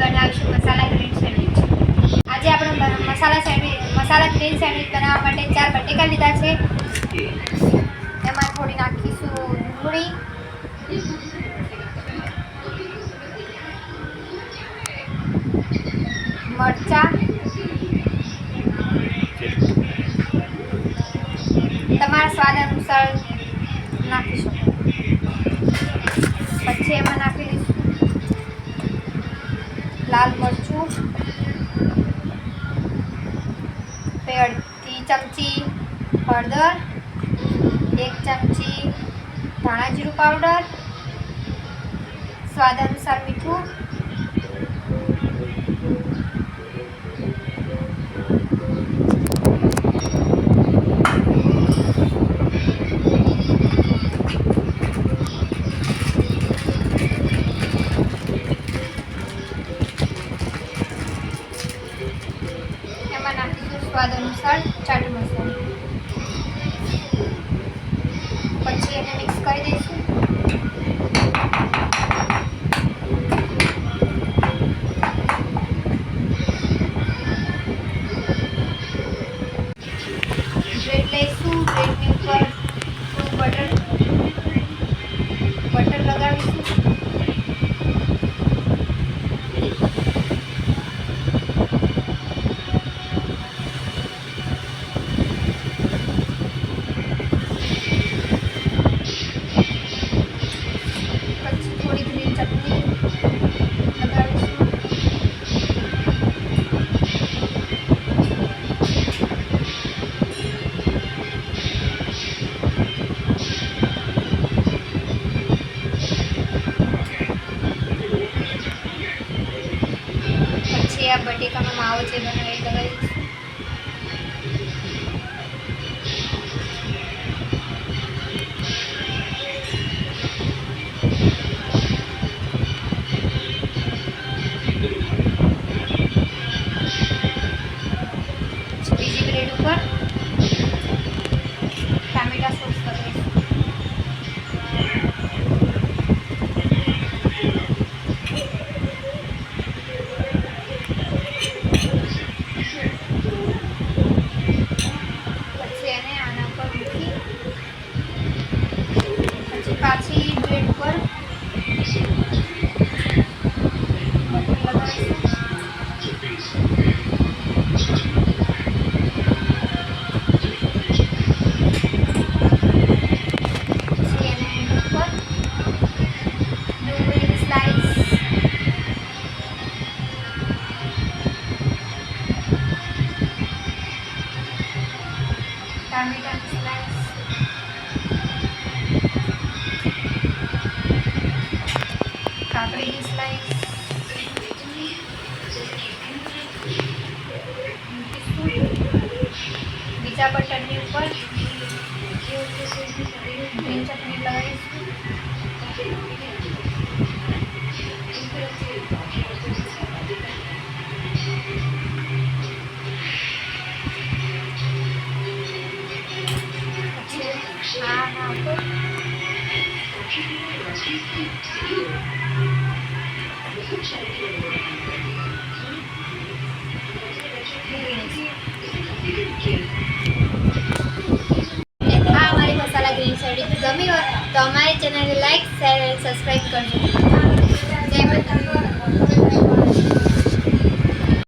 બનાવીશું મસાલા green sandwich. આજે આપણે મસાલા ગ્રીન સેન્ડવિચ બનાવવા માટે 4 બટેકા લીધા છે। એમાં થોડી નાખીશું ડુંગળી, મરચાં, તમારા સ્વાદ અનુસાર નાખી શકો। પછી એમાં નાખી દઈશું લાલ મરચું, અડધી ચમચી હળદર, 1 ચમચી ધાણા જીરું પાવડર, સ્વાદ અનુસાર મીઠું, એમાં નાખીશું સ્વાદ અનુસાર ચાટ મસાલો। પછી એને મિક્સ કરી દઈશું। બ્રેડ લઈશું, બ્રેડની ઉપર થોડું બટર લગાવીશું। પછી આ બટેકાનો માવો જે બનાવી લગાવીશું। બીજી બ્રેડ ઉપર ટામેટા સોસ લગાવીશું। પાછી બ્રેડ પર બટર લગાવીશું। પછી એને ઉપર ડુંગળીની સ્લાઈસ, ટામેટાની સ્લાઈસ, કાકડીની સ્લાઈસ, બીજા બટરની ઉપર ગ્રીન ચટણી લગાવીશું। પછી આના ઉપર हमारी मसाला ग्रीन सेंडविच गमी हो तो हमारे चैनल को लाइक शेयर और सब्सक्राइब कर दो। जय माता।